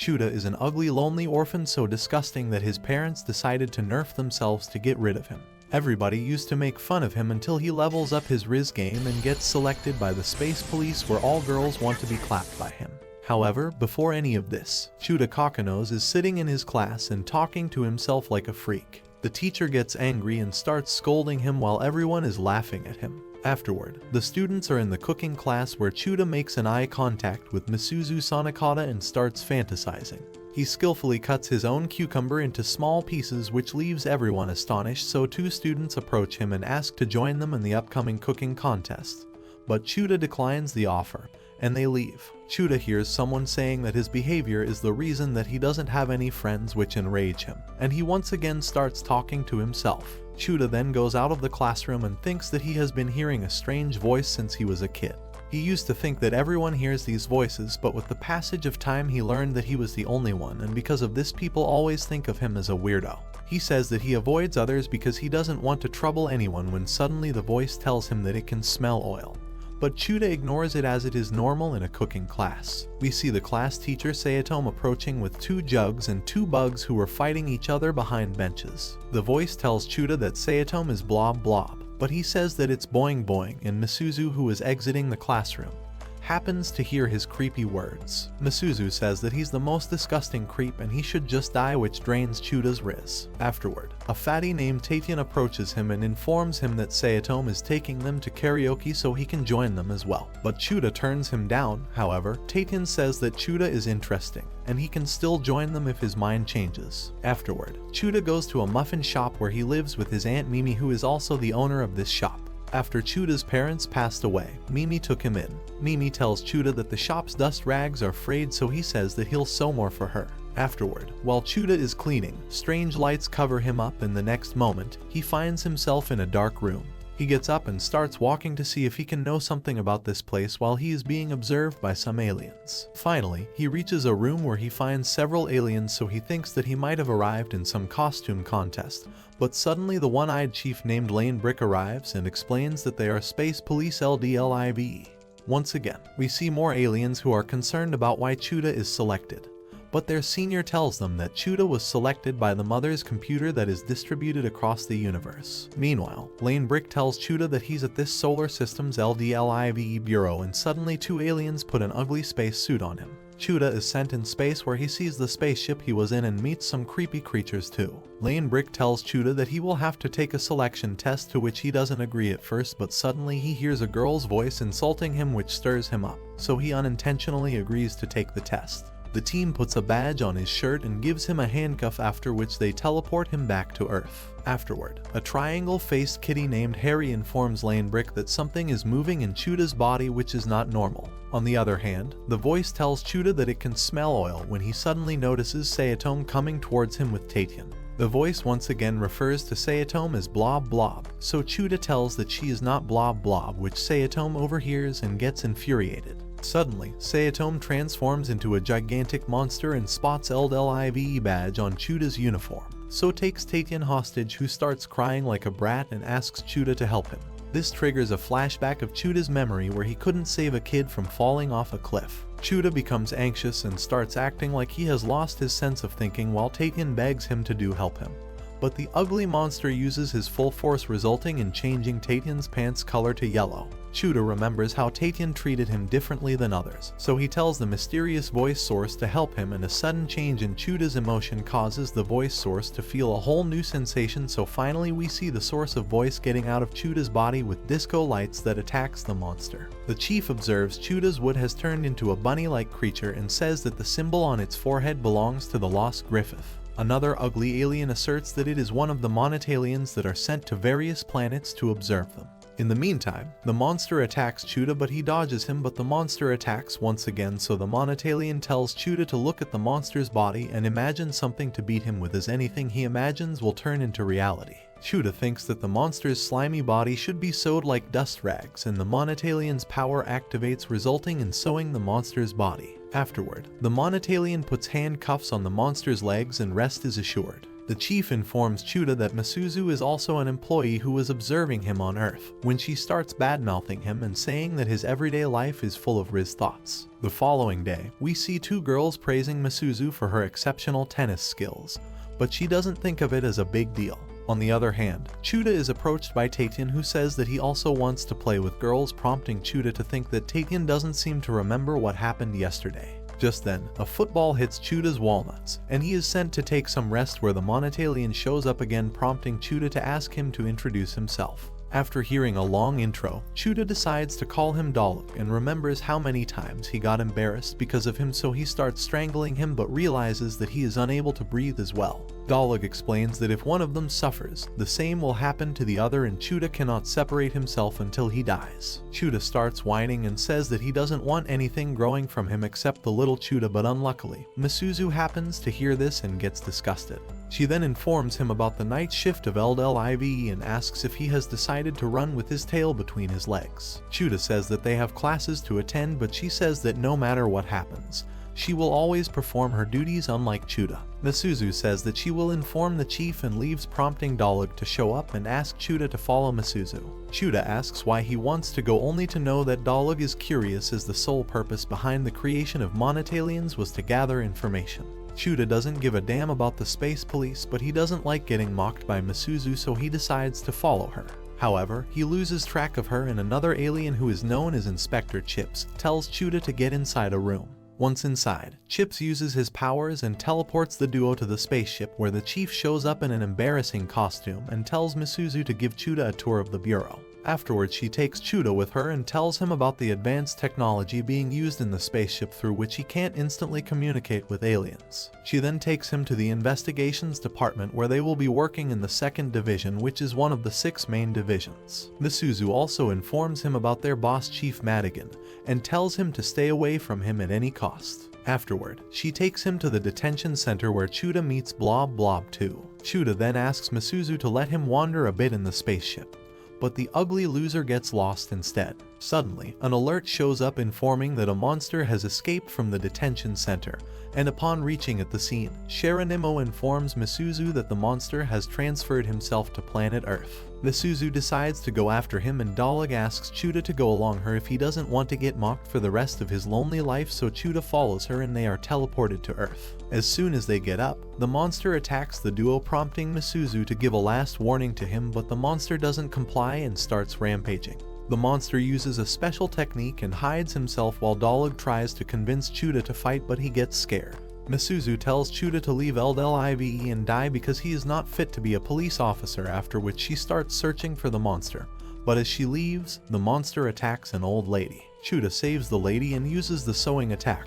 Chuda is an ugly, lonely orphan so disgusting that his parents decided to nerf themselves to get rid of him. Everybody used to make fun of him until he levels up his Riz game and gets selected by the space police where all girls want to be clapped by him. However, before any of this, Chuuta Kokonose is sitting in his class and talking to himself like a freak. The teacher gets angry and starts scolding him while everyone is laughing at him. Afterward, the students are in the cooking class where Chuda makes an eye contact with Misuzu Sonokata and starts fantasizing. He skillfully cuts his own cucumber into small pieces, which leaves everyone astonished, so two students approach him and ask to join them in the upcoming cooking contest. But Chuda declines the offer, and they leave. Chuda hears someone saying that his behavior is the reason that he doesn't have any friends, which enrage him, and he once again starts talking to himself. Chuda then goes out of the classroom and thinks that he has been hearing a strange voice since he was a kid. He used to think that everyone hears these voices, but with the passage of time he learned that he was the only one, and because of this people always think of him as a weirdo. He says that he avoids others because he doesn't want to trouble anyone when suddenly the voice tells him that it can smell oil. But Chuda ignores it as it is normal in a cooking class. We see the class teacher Sayatome approaching with 2 jugs and 2 bugs who are fighting each other behind benches. The voice tells Chuda that Sayatome is blob blob, but he says that it's boing boing, and Misuzu, who is exiting the classroom, happens to hear his creepy words. Misuzu says that he's the most disgusting creep and he should just die, which drains Chuda's Riz. Afterward, a fatty named Tatian approaches him and informs him that Sayatome is taking them to karaoke so he can join them as well. But Chuda turns him down. However, Tatian says that Chuda is interesting and he can still join them if his mind changes. Afterward, Chuda goes to a muffin shop where he lives with his aunt Mimi, who is also the owner of this shop. After Chuda's parents passed away, Mimi took him in. Mimi tells Chuda that the shop's dust rags are frayed, so he says that he'll sew more for her. Afterward, while Chuda is cleaning, strange lights cover him up, and the next moment, he finds himself in a dark room. He gets up and starts walking to see if he can know something about this place while he is being observed by some aliens. Finally, he reaches a room where he finds several aliens, so he thinks that he might have arrived in some costume contest. But suddenly the one-eyed chief named Lane Brick arrives and explains that they are Space Police LDLIVE. Once again, we see more aliens who are concerned about why Chuda is selected. But their senior tells them that Chuda was selected by the mother's computer that is distributed across the universe. Meanwhile, Lane Brick tells Chuda that he's at this solar system's LDLIVE bureau, and suddenly 2 aliens put an ugly space suit on him. Chuda is sent in space where he sees the spaceship he was in and meets some creepy creatures too. Lane Brick tells Chuda that he will have to take a selection test, to which he doesn't agree at first, but suddenly he hears a girl's voice insulting him, which stirs him up, so he unintentionally agrees to take the test. The team puts a badge on his shirt and gives him a handcuff, after which they teleport him back to Earth. Afterward, a triangle-faced kitty named Harry informs Lane Brick that something is moving in Chuda's body which is not normal. On the other hand, the voice tells Chuda that it can smell oil when he suddenly notices Sayatome coming towards him with Tatian. The voice once again refers to Sayatome as blob blob, so Chuda tells that she is not blob blob, which Sayatome overhears and gets infuriated. Suddenly, Sayatome transforms into a gigantic monster and spots LDLIVE badge on Chuda's uniform, so takes Tatian hostage, who starts crying like a brat and asks Chuda to help him. This triggers a flashback of Chuda's memory where he couldn't save a kid from falling off a cliff. Chuda becomes anxious and starts acting like he has lost his sense of thinking while Tatian begs him to help him. But the ugly monster uses his full force, resulting in changing Tatian's pants color to yellow. Chuda remembers how Tatian treated him differently than others, so he tells the mysterious voice source to help him, and a sudden change in Chuda's emotion causes the voice source to feel a whole new sensation, so finally we see the source of voice getting out of Chuda's body with disco lights that attacks the monster. The chief observes Chuda's wood has turned into a bunny-like creature and says that the symbol on its forehead belongs to the lost Griffith. Another ugly alien asserts that it is one of the monotalians that are sent to various planets to observe them. In the meantime, the monster attacks Chuda, but he dodges him, but the monster attacks once again, so the monotalian tells Chuda to look at the monster's body and imagine something to beat him with, as anything he imagines will turn into reality. Chuda thinks that the monster's slimy body should be sewed like dust rags, and the monotalian's power activates, resulting in sewing the monster's body. Afterward, the monotalian puts handcuffs on the monster's legs and rest is assured. The chief informs Chuda that Misuzu is also an employee who was observing him on Earth, when she starts bad-mouthing him and saying that his everyday life is full of Riz thoughts. The following day, we see two girls praising Misuzu for her exceptional tennis skills, but she doesn't think of it as a big deal. On the other hand, Chuda is approached by Taetian, who says that he also wants to play with girls, prompting Chuda to think that Taetian doesn't seem to remember what happened yesterday. Just then, a football hits Chuda's walnuts, and he is sent to take some rest, where the Monotalian shows up again, prompting Chuda to ask him to introduce himself. After hearing a long intro, Chuda decides to call him Dolly and remembers how many times he got embarrassed because of him, so he starts strangling him but realizes that he is unable to breathe as well. Dolly explains that if one of them suffers, the same will happen to the other, and Chuda cannot separate himself until he dies. Chuda starts whining and says that he doesn't want anything growing from him except the little Chuda, but unluckily, Misuzu happens to hear this and gets disgusted. She then informs him about the night shift of LDLIVE and asks if he has decided to run with his tail between his legs. Chuda says that they have classes to attend, but she says that no matter what happens, she will always perform her duties, unlike Chuda. Misuzu says that she will inform the chief and leaves, prompting Dolly to show up and ask Chuda to follow Misuzu. Chuda asks why he wants to go, only to know that Dolly is curious, as the sole purpose behind the creation of Monotalians was to gather information. Chuda doesn't give a damn about the space police, but he doesn't like getting mocked by Misuzu, so he decides to follow her. However, he loses track of her, and another alien who is known as Inspector Chips tells Chuda to get inside a room. Once inside, Chips uses his powers and teleports the duo to the spaceship, where the chief shows up in an embarrassing costume and tells Misuzu to give Chuda a tour of the bureau. Afterwards, she takes Chuda with her and tells him about the advanced technology being used in the spaceship, through which he can't instantly communicate with aliens. She then takes him to the investigations department, where they will be working in the 2nd Division, which is one of the 6 main divisions. Misuzu also informs him about their boss, Chief Madigan, and tells him to stay away from him at any cost. Afterward, she takes him to the detention center, where Chuda meets Blob Blob 2. Chuda then asks Misuzu to let him wander a bit in the spaceship, but the ugly loser gets lost instead. Suddenly, an alert shows up informing that a monster has escaped from the detention center, and upon reaching at the scene, Sharonimo informs Misuzu that the monster has transferred himself to planet Earth. Misuzu decides to go after him, and Dolly asks Chuda to go along her if he doesn't want to get mocked for the rest of his lonely life, so Chuda follows her and they are teleported to Earth. As soon as they get up, the monster attacks the duo, prompting Misuzu to give a last warning to him, but the monster doesn't comply and starts rampaging. The monster uses a special technique and hides himself while Dolly tries to convince Chuda to fight, but he gets scared. Misuzu tells Chuda to leave LDLIVE and die because he is not fit to be a police officer, after which she starts searching for the monster. But as she leaves, the monster attacks an old lady. Chuda saves the lady and uses the sewing attack,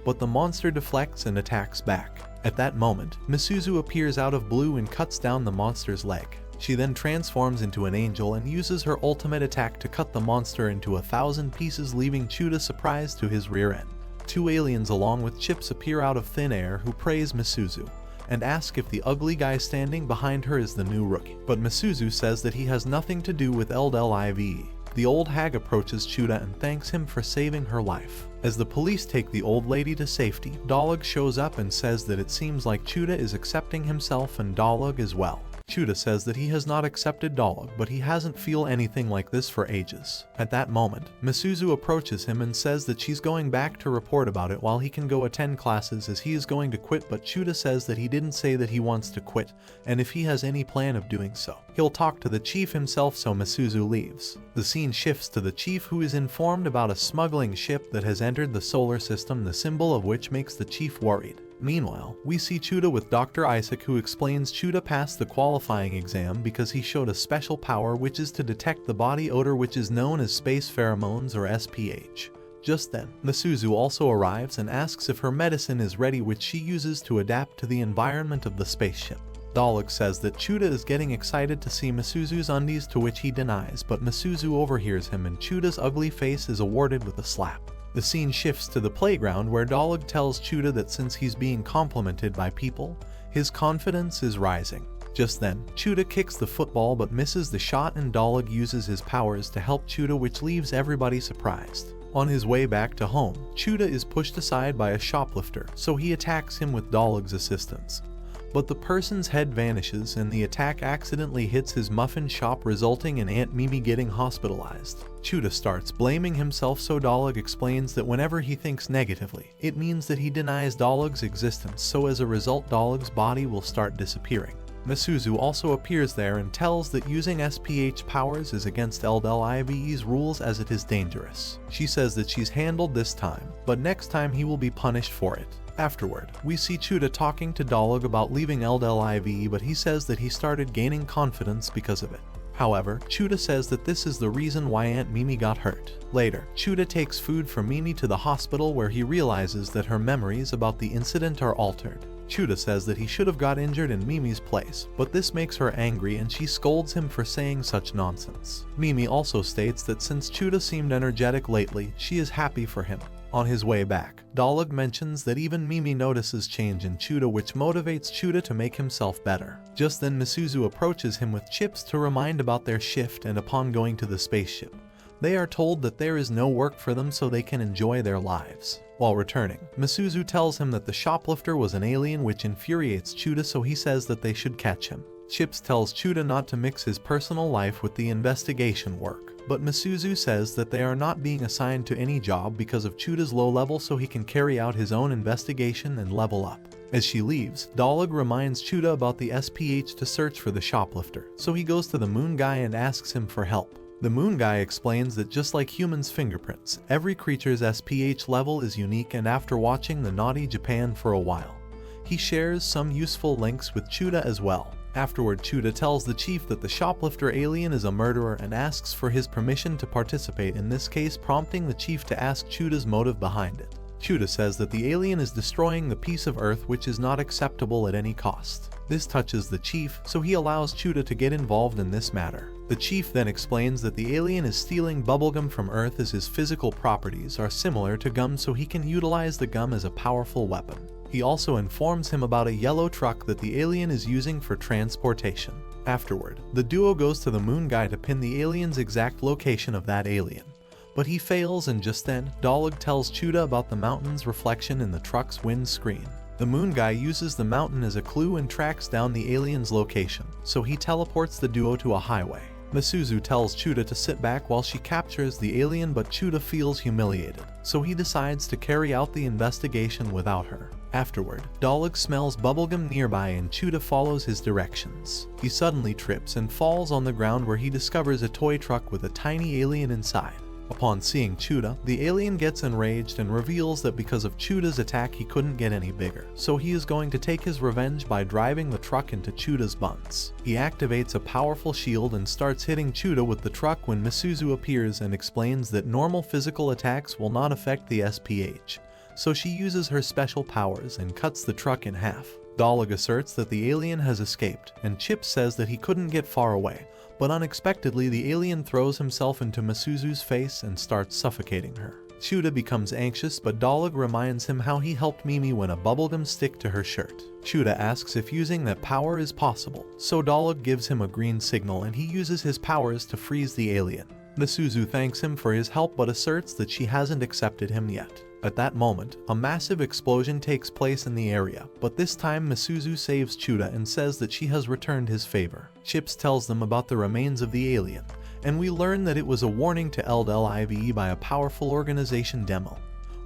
but the monster deflects and attacks back. At that moment, Misuzu appears out of blue and cuts down the monster's leg. She then transforms into an angel and uses her ultimate attack to cut the monster into 1,000 pieces, leaving Chuda surprised to his rear end. 2 aliens along with Chips appear out of thin air, who praise Misuzu and ask if the ugly guy standing behind her is the new rookie. But Misuzu says that he has nothing to do with LDLIVE. The old hag approaches Chuda and thanks him for saving her life. As the police take the old lady to safety, Dolly shows up and says that it seems like Chuda is accepting himself and Dolly as well. Chuda says that he has not accepted Dolly, but he hasn't feel anything like this for ages. At that moment, Misuzu approaches him and says that she's going back to report about it while he can go attend classes, as he is going to quit, but Chuda says that he didn't say that he wants to quit, and if he has any plan of doing so, he'll talk to the chief himself, so Misuzu leaves. The scene shifts to the chief, who is informed about a smuggling ship that has entered the solar system, the symbol of which makes the chief worried. Meanwhile, we see Chuda with Dr. Isaac, who explains Chuda passed the qualifying exam because he showed a special power, which is to detect the body odor, which is known as space pheromones, or SPH. Just then, Misuzu also arrives and asks if her medicine is ready, which she uses to adapt to the environment of the spaceship. Dolly says that Chuda is getting excited to see Misuzu's undies, to which he denies, but Misuzu overhears him and Chuda's ugly face is awarded with a slap. The scene shifts to the playground, where Dolly tells Chuda that since he's being complimented by people, his confidence is rising. Just then, Chuda kicks the football but misses the shot, and Dolly uses his powers to help Chuda, which leaves everybody surprised. On his way back to home, Chuda is pushed aside by a shoplifter, so he attacks him with Dolly's assistance. but the person's head vanishes and the attack accidentally hits his muffin shop, resulting in Aunt Mimi getting hospitalized. Chuda starts blaming himself, so Dolly explains that whenever he thinks negatively, it means that he denies Dolly's existence, so as a result Dolly's body will start disappearing. Misuzu also appears there and tells that using SPH powers is against LDLIVE's rules as it is dangerous. She says that she's handled this time, but next time he will be punished for it. Afterward, we see Chuda talking to Dolly about leaving LDLIVE, but he says that he started gaining confidence because of it. However, Chuda says that this is the reason why Aunt Mimi got hurt. Later, Chuda takes food for Mimi to the hospital, where he realizes that her memories about the incident are altered. Chuda says that he should have got injured in Mimi's place, but this makes her angry and she scolds him for saying such nonsense. Mimi also states that since Chuda seemed energetic lately, she is happy for him. On his way back, Dolly mentions that even Mimi notices change in Chuda, which motivates Chuda to make himself better. Just then Misuzu approaches him with chips to remind about their shift, and upon going to the spaceship, they are told that there is no work for them so they can enjoy their lives. While returning, Misuzu tells him that the shoplifter was an alien, which infuriates Chuda, so he says that they should catch him. Chips tells Chuda not to mix his personal life with the investigation work, but Misuzu says that they are not being assigned to any job because of Chuda's low level, so he can carry out his own investigation and level up. As she leaves, Dolly reminds Chuda about the SPH to search for the shoplifter, so he goes to the moon guy and asks him for help. The moon guy explains that just like humans' fingerprints, every creature's SPH level is unique, and after watching the Naughty Japan for a while, he shares some useful links with Chuda as well. Afterward, Chuda tells the chief that the shoplifter alien is a murderer and asks for his permission to participate in this case, prompting the chief to ask Chuda's motive behind it. Chuda says that the alien is destroying the piece of Earth, which is not acceptable at any cost. This touches the chief, so he allows Chuda to get involved in this matter. The chief then explains that the alien is stealing bubblegum from Earth, as his physical properties are similar to gum, so he can utilize the gum as a powerful weapon. He also informs him about a yellow truck that the alien is using for transportation. Afterward, the duo goes to the moon guy to pin the alien's exact location of that alien, but he fails, and just then, Dolly tells Chuda about the mountain's reflection in the truck's windscreen. The moon guy uses the mountain as a clue and tracks down the alien's location, so he teleports the duo to a highway. Misuzu tells Chuda to sit back while she captures the alien, but Chuda feels humiliated, so he decides to carry out the investigation without her. Afterward, Dolly smells bubblegum nearby and Chuda follows his directions. He suddenly trips and falls on the ground, where he discovers a toy truck with a tiny alien inside. Upon seeing Chuda, the alien gets enraged and reveals that because of Chuda's attack he couldn't get any bigger, so he is going to take his revenge by driving the truck into Chuda's buns. He activates a powerful shield and starts hitting Chuda with the truck when Misuzu appears and explains that normal physical attacks will not affect the SPH, so she uses her special powers and cuts the truck in half. Dolly asserts that the alien has escaped, and Chip says that he couldn't get far away, but unexpectedly the alien throws himself into Misuzu's face and starts suffocating her. Chuda becomes anxious, but Dolly reminds him how he helped Mimi win a bubblegum stick to her shirt. Chuda asks if using that power is possible, so Dolly gives him a green signal and he uses his powers to freeze the alien. Misuzu thanks him for his help but asserts that she hasn't accepted him yet. At that moment, a massive explosion takes place in the area, but this time Misuzu saves Chuda and says that she has returned his favor. Chips tells them about the remains of the alien, and we learn that it was a warning to LDLIVE by a powerful organization Demo,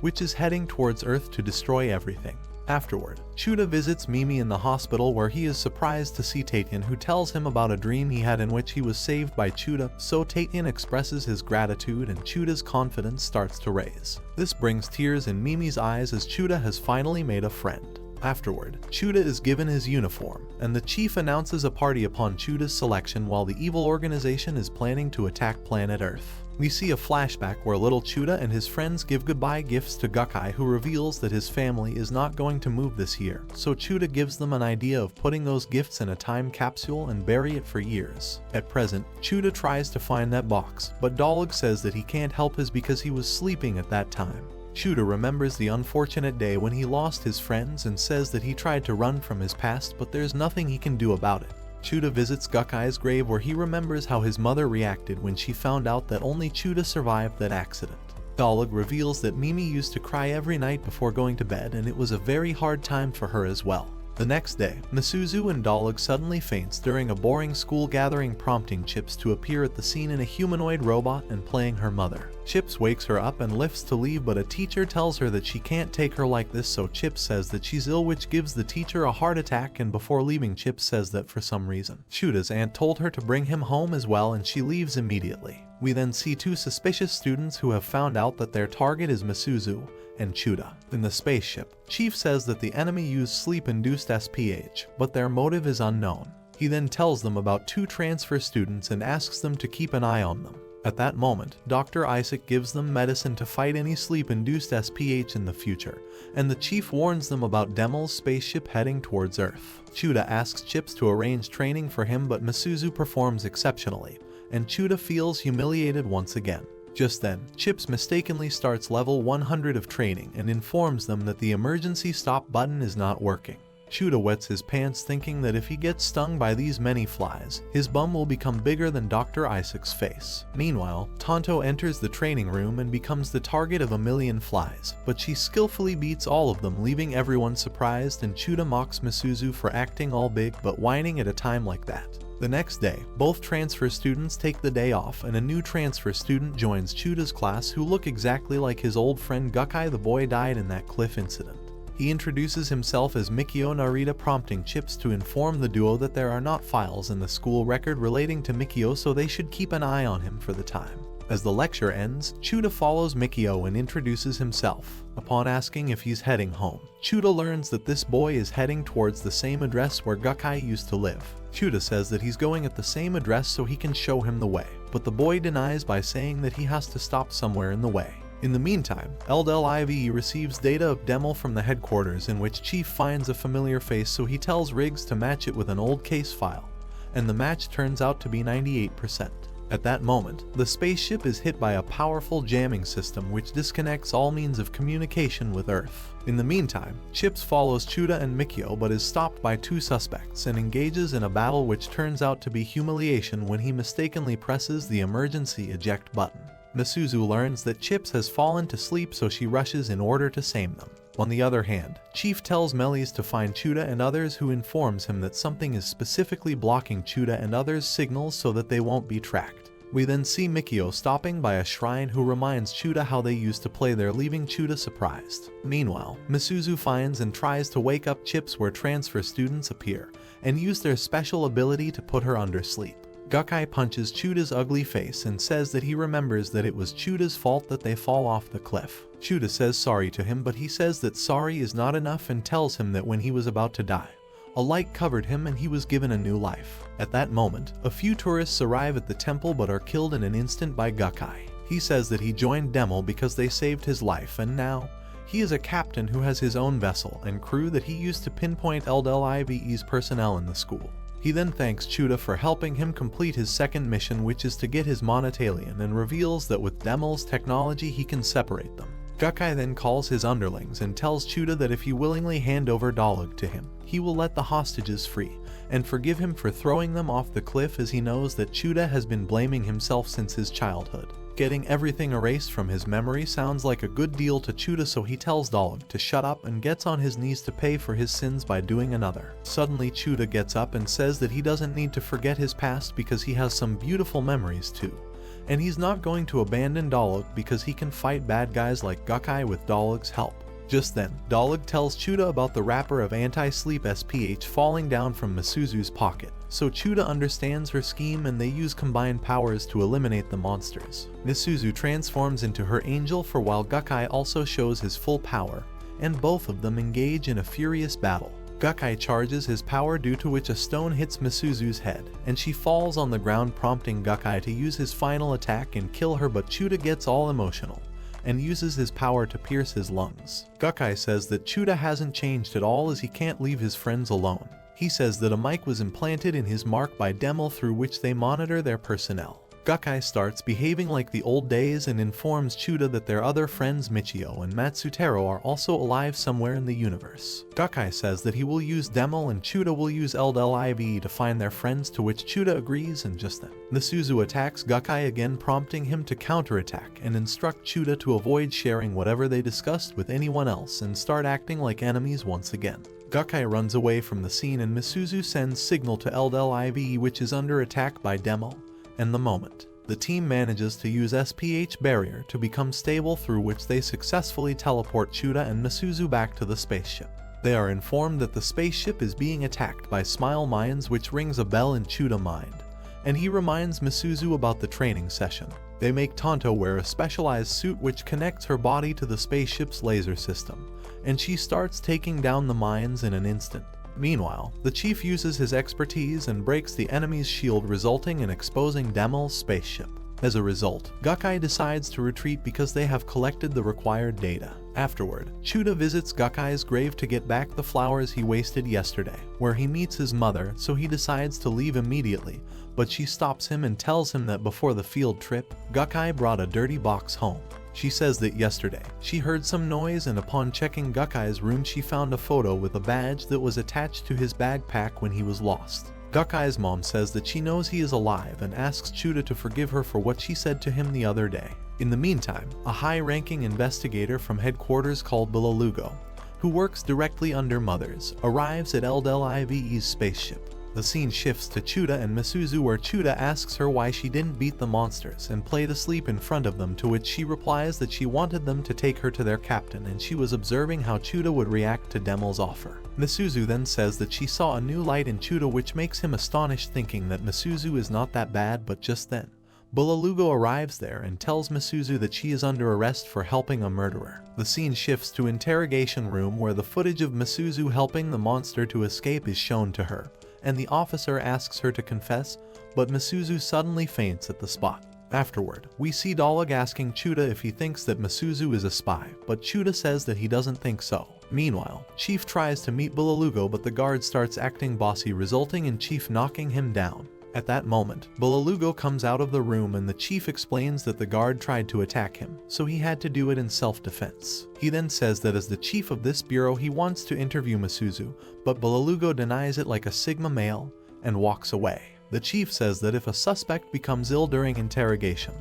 which is heading towards Earth to destroy everything. Afterward, Chuda visits Mimi in the hospital, where he is surprised to see Taetian, who tells him about a dream he had in which he was saved by Chuda, so Taetian expresses his gratitude and Chuda's confidence starts to raise. This brings tears in Mimi's eyes as Chuda has finally made a friend. Afterward, Chuda is given his uniform, and the chief announces a party upon Chuda's selection while the evil organization is planning to attack planet Earth. We see a flashback where little Chuda and his friends give goodbye gifts to Gakkai, who reveals that his family is not going to move this year, so Chuda gives them an idea of putting those gifts in a time capsule and bury it for years. At present, Chuda tries to find that box, but Dolly says that he can't help us because he was sleeping at that time. Chuda remembers the unfortunate day when he lost his friends and says that he tried to run from his past, but there's nothing he can do about it. Chuda visits Gakkai's grave, where he remembers how his mother reacted when she found out that only Chuda survived that accident. Dolly reveals that Mimi used to cry every night before going to bed, and it was a very hard time for her as well. The next day, Misuzu and Dolly suddenly faints during a boring school gathering, prompting Chips to appear at the scene in a humanoid robot and playing her mother. Chips wakes her up and lifts to leave, but a teacher tells her that she can't take her like this, so Chips says that she's ill, which gives the teacher a heart attack, and before leaving, Chips says that for some reason Chuda's aunt told her to bring him home as well, and she leaves immediately. We then see two suspicious students who have found out that their target is Misuzu and Chuda. In the spaceship, Chief says that the enemy used sleep-induced SPH, but their motive is unknown. He then tells them about two transfer students and asks them to keep an eye on them. At that moment, Dr. Isaac gives them medicine to fight any sleep-induced SPH in the future, and the Chief warns them about Demel's spaceship heading towards Earth. Chuda asks Chips to arrange training for him, but Misuzu performs exceptionally, and Chuda feels humiliated once again. Just then, Chips mistakenly starts level 100 of training and informs them that the emergency stop button is not working. Chuda wets his pants, thinking that if he gets stung by these many flies, his bum will become bigger than Dr. Isaac's face. Meanwhile, Tonto enters the training room and becomes the target of a million flies, but she skillfully beats all of them, leaving everyone surprised, and Chuda mocks Misuzu for acting all big but whining at a time like that. The next day, both transfer students take the day off, and a new transfer student joins Chuda's class who look exactly like his old friend Gakkai. The boy died in that cliff incident. He introduces himself as Mikio Narita, prompting Chips to inform the duo that there are not files in the school record relating to Mikio, so they should keep an eye on him for the time. As the lecture ends, Chuda follows Mikio and introduces himself. Upon asking if he's heading home, Chuda learns that this boy is heading towards the same address where Gakkai used to live. Chuda says that he's going at the same address so he can show him the way, but the boy denies by saying that he has to stop somewhere in the way. In the meantime, LDLIV receives data of Demel from the headquarters, in which Chief finds a familiar face, so he tells Riggs to match it with an old case file, and the match turns out to be 98%. At that moment, the spaceship is hit by a powerful jamming system which disconnects all means of communication with Earth. In the meantime, Chips follows Chuda and Mikio but is stopped by two suspects and engages in a battle which turns out to be humiliation when he mistakenly presses the emergency eject button. Misuzu learns that Chips has fallen to sleep, so she rushes in order to save them. On the other hand, Chief tells Melis to find Chuda and others, who informs him that something is specifically blocking Chuda and others' signals so that they won't be tracked. We then see Mikio stopping by a shrine, who reminds Chuda how they used to play there, leaving Chuda surprised. Meanwhile, Misuzu finds and tries to wake up Chips where transfer students appear, and use their special ability to put her under sleep. Gakkai punches Chuda's ugly face and says that he remembers that it was Chuda's fault that they fall off the cliff. Chuda says sorry to him, but he says that sorry is not enough and tells him that when he was about to die, a light covered him and he was given a new life. At that moment, a few tourists arrive at the temple but are killed in an instant by Gakkai. He says that he joined Demel because they saved his life, and now he is a captain who has his own vessel and crew that he used to pinpoint LDLIVE's personnel in the school. He then thanks Chuda for helping him complete his second mission, which is to get his monotalion, and reveals that with Demel's technology he can separate them. Gakkai then calls his underlings and tells Chuda that if he willingly hand over Dolly to him, he will let the hostages free and forgive him for throwing them off the cliff, as he knows that Chuda has been blaming himself since his childhood. Getting everything erased from his memory sounds like a good deal to Chuda, so he tells Dolly to shut up and gets on his knees to pay for his sins by doing another. Suddenly Chuda gets up and says that he doesn't need to forget his past because he has some beautiful memories too, and he's not going to abandon Dolly because he can fight bad guys like Gakkai with Dolly's help. Just then, Dolly tells Chuda about the wrapper of anti-sleep SPH falling down from Misuzu's pocket, so Chuda understands her scheme and they use combined powers to eliminate the monsters. Misuzu transforms into her angel for while Gakkai also shows his full power, and both of them engage in a furious battle. Gakkai charges his power, due to which a stone hits Misuzu's head, and she falls on the ground, prompting Gakkai to use his final attack and kill her, but Chuda gets all emotional and uses his power to pierce his lungs. Gakkai says that Chuda hasn't changed at all, as he can't leave his friends alone. He says that a mic was implanted in his mark by Demel through which they monitor their personnel. Gakkai starts behaving like the old days and informs Chuda that their other friends Michio and Matsutaro are also alive somewhere in the universe. Gakkai says that he will use Demel and Chuda will use LDLIV to find their friends, to which Chuda agrees, and just then Misuzu attacks Gakkai again, prompting him to counterattack and instruct Chuda to avoid sharing whatever they discussed with anyone else and start acting like enemies once again. Gakkai runs away from the scene and Misuzu sends signal to LDLIV, which is under attack by Demel. And the moment the team manages to use SPH barrier to become stable, through which they successfully teleport Chuda and Misuzu back to the spaceship. They are informed that the spaceship is being attacked by Smile Mines, which rings a bell in Chuda's mind, and he reminds Misuzu about the training session. They make Tonto wear a specialized suit which connects her body to the spaceship's laser system, and she starts taking down the mines in an instant. Meanwhile, the chief uses his expertise and breaks the enemy's shield, resulting in exposing Demel's spaceship. As a result, Gakkai decides to retreat because they have collected the required data. Afterward, Chuda visits Gakkai's grave to get back the flowers he wasted yesterday, where he meets his mother, so he decides to leave immediately, but she stops him and tells him that before the field trip, Gakkai brought a dirty box home. She says that yesterday, she heard some noise, and upon checking Gakkai's room she found a photo with a badge that was attached to his backpack when he was lost. Gakkai's mom says that she knows he is alive and asks Chuda to forgive her for what she said to him the other day. In the meantime, a high-ranking investigator from headquarters called Bubblegum, who works directly under Mothers, arrives at LDLIVE's spaceship. The scene shifts to Chuda and Misuzu, where Chuda asks her why she didn't beat the monsters and played asleep in front of them, to which she replies that she wanted them to take her to their captain and she was observing how Chuda would react to Demel's offer. Misuzu then says that she saw a new light in Chuda, which makes him astonished, thinking that Misuzu is not that bad, but just then Bubblegum arrives there and tells Misuzu that she is under arrest for helping a murderer. The scene shifts to interrogation room, where the footage of Misuzu helping the monster to escape is shown to her, and the officer asks her to confess, but Misuzu suddenly faints at the spot. Afterward, we see Dolly asking Chuda if he thinks that Misuzu is a spy, but Chuda says that he doesn't think so. Meanwhile, Chief tries to meet Bubblegum, but the guard starts acting bossy, resulting in Chief knocking him down. At that moment, Bubblegum comes out of the room and the chief explains that the guard tried to attack him, so he had to do it in self-defense. He then says that as the chief of this bureau he wants to interview Misuzu, but Bubblegum denies it like a Sigma male and walks away. The chief says that if a suspect becomes ill during interrogation,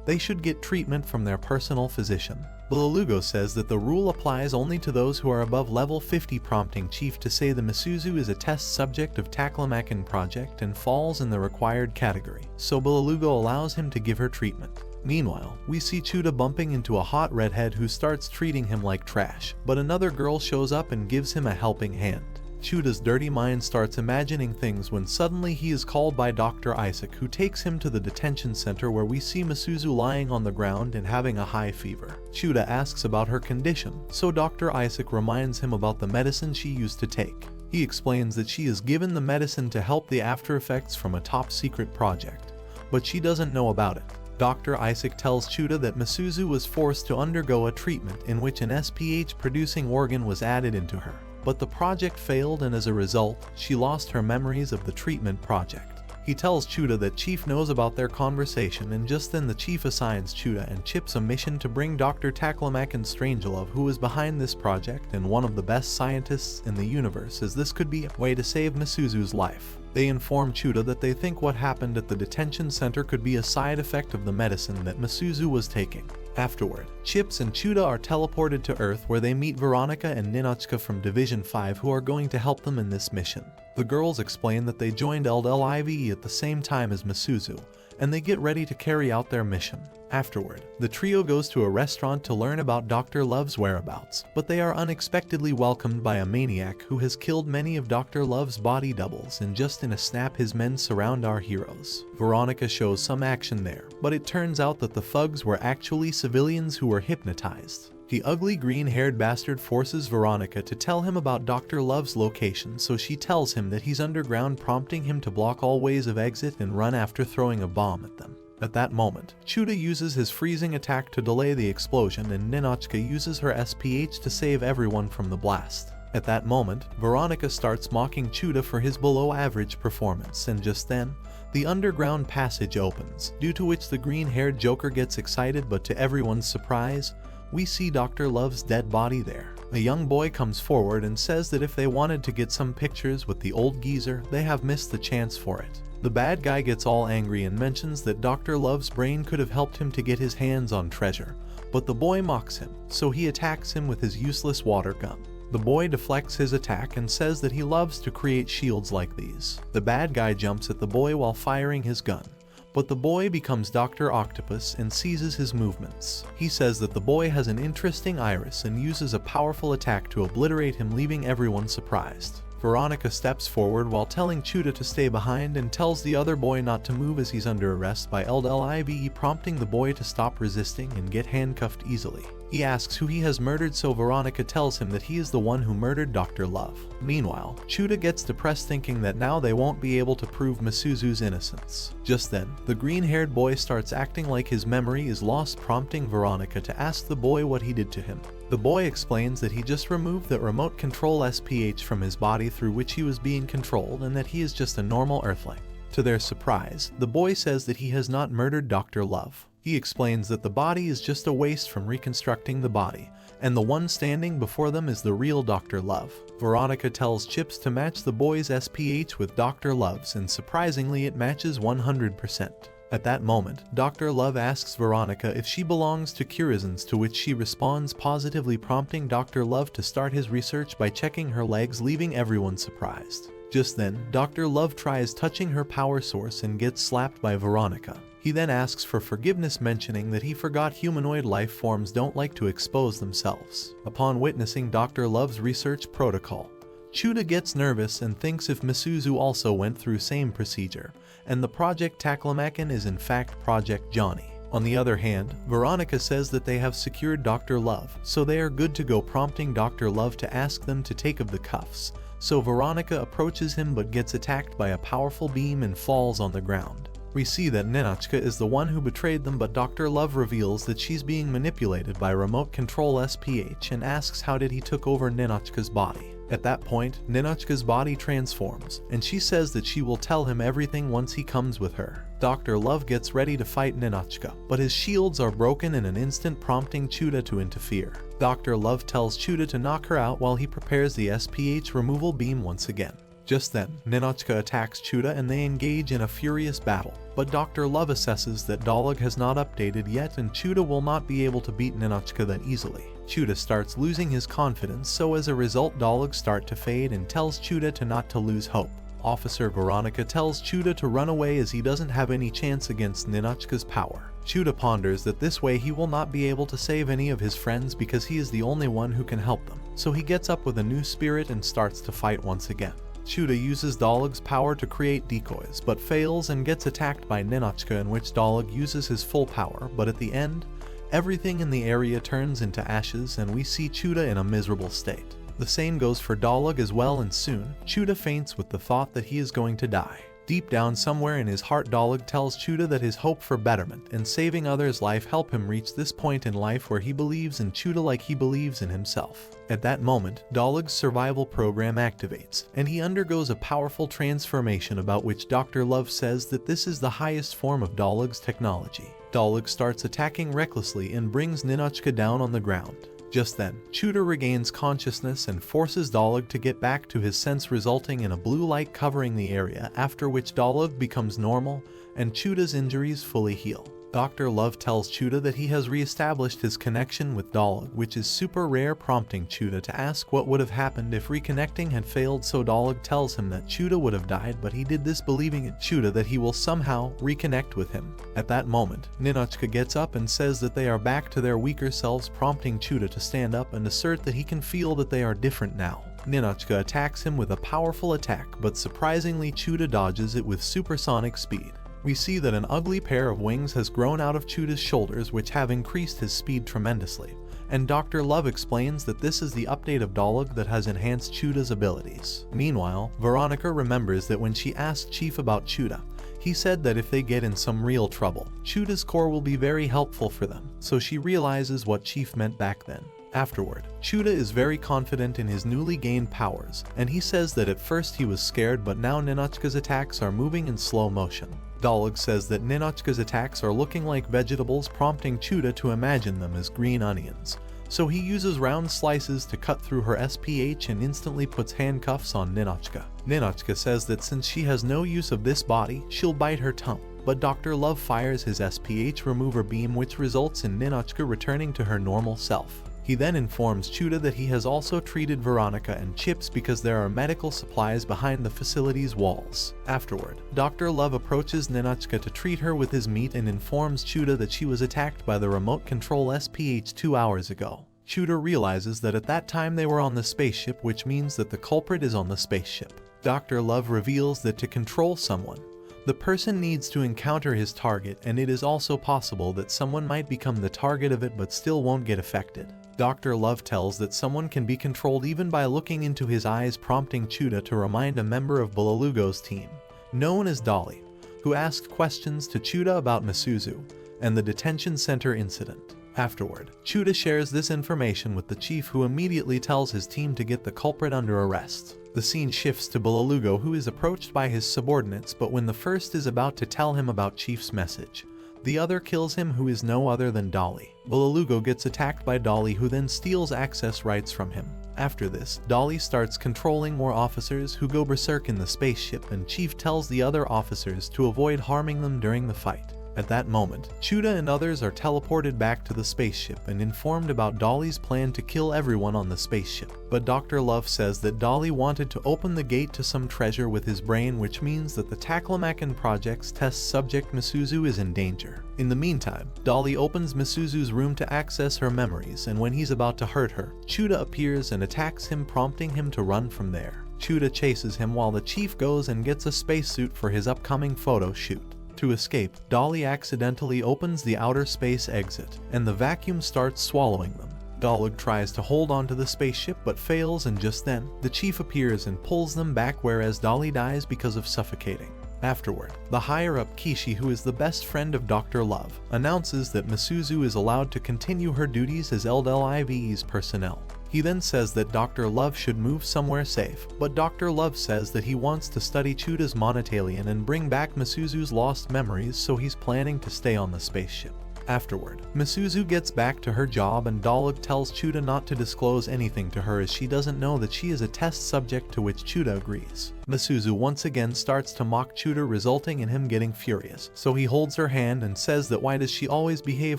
they should get treatment from their personal physician. Bubblegum says that the rule applies only to those who are above level 50, prompting Chief to say the Misuzu is a test subject of Aniclimax project and falls in the required category, so Bubblegum allows him to give her treatment. Meanwhile, we see Chuda bumping into a hot redhead who starts treating him like trash, but another girl shows up and gives him a helping hand. Chuda's dirty mind starts imagining things when suddenly he is called by Dr. Isaac, who takes him to the detention center, where we see Misuzu lying on the ground and having a high fever. Chuda asks about her condition, so Dr. Isaac reminds him about the medicine she used to take. He explains that she is given the medicine to help the after effects from a top secret project, but she doesn't know about it. Dr. Isaac tells Chuda that Misuzu was forced to undergo a treatment in which an SPH producing organ was added into her, but the project failed, and as a result, she lost her memories of the treatment project. He tells Chuda that Chief knows about their conversation, and just then the Chief assigns Chuda and Chips a mission to bring Dr. Aniclimax and Strangelove, who is behind this project and one of the best scientists in the universe, as this could be a way to save Misuzu's life. They inform Chuda that they think what happened at the detention center could be a side effect of the medicine that Misuzu was taking. Afterward, Chips and Chuda are teleported to Earth, where they meet Veronica and Ninotchka from Division 5, who are going to help them in this mission. The girls explain that they joined LDLIVE at the same time as Misuzu, and they get ready to carry out their mission. Afterward, the trio goes to a restaurant to learn about Dr. Love's whereabouts, but they are unexpectedly welcomed by a maniac who has killed many of Dr. Love's body doubles, and just in a snap his men surround our heroes. Veronica shows some action there, but it turns out that the thugs were actually civilians who were hypnotized. The ugly green-haired bastard forces Veronica to tell him about Dr. Love's location, so she tells him that he's underground, prompting him to block all ways of exit and run after throwing a bomb at them. At that moment, Chuda uses his freezing attack to delay the explosion, and Ninotchka uses her SPH to save everyone from the blast. At that moment, Veronica starts mocking Chuda for his below-average performance, and just then, the underground passage opens, due to which the green-haired Joker gets excited, but to everyone's surprise, we see Dr. Love's dead body there. A young boy comes forward and says that if they wanted to get some pictures with the old geezer, they have missed the chance for it. The bad guy gets all angry and mentions that Dr. Love's brain could have helped him to get his hands on treasure, but the boy mocks him, so he attacks him with his useless water gun. The boy deflects his attack and says that he loves to create shields like these. The bad guy jumps at the boy while firing his gun, but the boy becomes Dr. Octopus and seizes his movements. He says that the boy has an interesting iris and uses a powerful attack to obliterate him, leaving everyone surprised. Veronica steps forward while telling Chuda to stay behind and tells the other boy not to move as he's under arrest by LDLIBE, prompting the boy to stop resisting and get handcuffed easily. He asks who he has murdered, so Veronica tells him that he is the one who murdered Dr. Love. Meanwhile, Chuda gets depressed thinking that now they won't be able to prove Misuzu's innocence. Just then, the green-haired boy starts acting like his memory is lost, prompting Veronica to ask the boy what he did to him. The boy explains that he just removed the remote control SPH from his body through which he was being controlled and that he is just a normal Earthling. To their surprise, the boy says that he has not murdered Dr. Love. He explains that the body is just a waste from reconstructing the body, and the one standing before them is the real Dr. Love. Veronica tells Chips to match the boy's SPH with Dr. Love's, and surprisingly it matches 100%. At that moment, Dr. Love asks Veronica if she belongs to Curisons, to which she responds positively, prompting Dr. Love to start his research by checking her legs, leaving everyone surprised. Just then, Dr. Love tries touching her power source and gets slapped by Veronica. He then asks for forgiveness, mentioning that he forgot humanoid life forms don't like to expose themselves. Upon witnessing Dr. Love's research protocol, Chuda gets nervous and thinks if Misuzu also went through same procedure, and the Project Taklamakan is in fact Project Johnny. On the other hand, Veronica says that they have secured Dr. Love, so they are good to go, prompting Dr. Love to ask them to take of the cuffs. So Veronica approaches him but gets attacked by a powerful beam and falls on the ground. We see that Ninotchka is the one who betrayed them, but Dr. Love reveals that she's being manipulated by remote control SPH and asks how did he took over Ninotchka's body. At that point, Ninotchka's body transforms, and she says that she will tell him everything once he comes with her. Dr. Love gets ready to fight Ninotchka, but his shields are broken in an instant, prompting Chuda to interfere. Dr. Love tells Chuda to knock her out while he prepares the SPH removal beam once again. Just then, Ninotchka attacks Chuda and they engage in a furious battle, but Dr. Love assesses that Dolly has not updated yet and Chuda will not be able to beat Ninotchka that easily. Chuda starts losing his confidence, so as a result Dolly starts to fade and tells Chuda to not to lose hope. Officer Veronica tells Chuda to run away as he doesn't have any chance against Ninotchka's power. Chuda ponders that this way he will not be able to save any of his friends because he is the only one who can help them, so he gets up with a new spirit and starts to fight once again. Chuda uses Dolly's power to create decoys, but fails and gets attacked by Ninotchka, in which Dolly uses his full power, but at the end, everything in the area turns into ashes and we see Chuda in a miserable state. The same goes for Dolly as well, and soon, Chuda faints with the thought that he is going to die. Deep down somewhere in his heart, Dolly tells Chuda that his hope for betterment and saving others' life help him reach this point in life where he believes in Chuda like he believes in himself. At that moment, Dolly's survival program activates, and he undergoes a powerful transformation about which Dr. Love says that this is the highest form of Dolly's technology. Dolly starts attacking recklessly and brings Ninotchka down on the ground. Just then, Chuda regains consciousness and forces Dolly to get back to his sense, resulting in a blue light covering the area, after which Dolly becomes normal and Chuda's injuries fully heal. Dr. Love tells Chuda that he has re-established his connection with Dolly, which is super rare, prompting Chuda to ask what would have happened if reconnecting had failed, so Dolly tells him that Chuda would have died, but he did this believing in Chuda that he will somehow reconnect with him. At that moment, Ninotchka gets up and says that they are back to their weaker selves, prompting Chuda to stand up and assert that he can feel that they are different now. Ninotchka attacks him with a powerful attack, but surprisingly Chuda dodges it with supersonic speed. We see that an ugly pair of wings has grown out of Chuda's shoulders, which have increased his speed tremendously, and Dr. Love explains that this is the update of Dolly that has enhanced Chuda's abilities. Meanwhile, Veronica remembers that when she asked Chief about Chuda, he said that if they get in some real trouble, Chuda's core will be very helpful for them, so she realizes what Chief meant back then. Afterward, Chuda is very confident in his newly gained powers, and he says that at first he was scared but now Ninotchka's attacks are moving in slow motion. Dolly says that Ninotchka's attacks are looking like vegetables, prompting Chuda to imagine them as green onions. So he uses round slices to cut through her SPH and instantly puts handcuffs on Ninotchka. Ninotchka says that since she has no use of this body, she'll bite her tongue. But Dr. Love fires his SPH remover beam, which results in Ninotchka returning to her normal self. He then informs Chuda that he has also treated Veronica and Chips because there are medical supplies behind the facility's walls. Afterward, Dr. Love approaches Ninotchka to treat her with his meat and informs Chuda that she was attacked by the remote control SPH 2 hours ago. Chuda realizes that at that time they were on the spaceship, which means that the culprit is on the spaceship. Dr. Love reveals that to control someone, the person needs to encounter his target, and it is also possible that someone might become the target of it but still won't get affected. Dr. Love tells that someone can be controlled even by looking into his eyes, prompting Chuda to remind a member of Bubblegum's team, known as Dolly, who asked questions to Chuda about Misuzu and the detention center incident. Afterward, Chuda shares this information with the chief, who immediately tells his team to get the culprit under arrest. The scene shifts to Bubblegum, who is approached by his subordinates, but when the first is about to tell him about Chief's message, the other kills him, who is no other than Dolly. Bubblegum gets attacked by Dolly, who then steals access rights from him. After this, Dolly starts controlling more officers, who go berserk in the spaceship, and Chief tells the other officers to avoid harming them during the fight. At that moment, Chuda and others are teleported back to the spaceship and informed about Dolly's plan to kill everyone on the spaceship. But Dr. Love says that Dolly wanted to open the gate to some treasure with his brain, which means that the Aniclimax project's test subject Misuzu is in danger. In the meantime, Dolly opens Misuzu's room to access her memories, and when he's about to hurt her, Chuda appears and attacks him, prompting him to run from there. Chuda chases him while the chief goes and gets a spacesuit for his upcoming photo shoot. To escape, Dolly accidentally opens the outer space exit, and the vacuum starts swallowing them. Dolly tries to hold onto the spaceship but fails, and just then, the chief appears and pulls them back, whereas Dolly dies because of suffocating. Afterward, the higher-up Kishi, who is the best friend of Dr. Love, announces that Misuzu is allowed to continue her duties as LDLIVE's personnel. He then says that Dr. Love should move somewhere safe, but Dr. Love says that he wants to study Chuda's monotalion and bring back Misuzu's lost memories, so he's planning to stay on the spaceship. Afterward, Misuzu gets back to her job, and Dolly tells Chuda not to disclose anything to her as she doesn't know that she is a test subject, to which Chuda agrees. Misuzu once again starts to mock Chuda, resulting in him getting furious, so he holds her hand and says that why does she always behave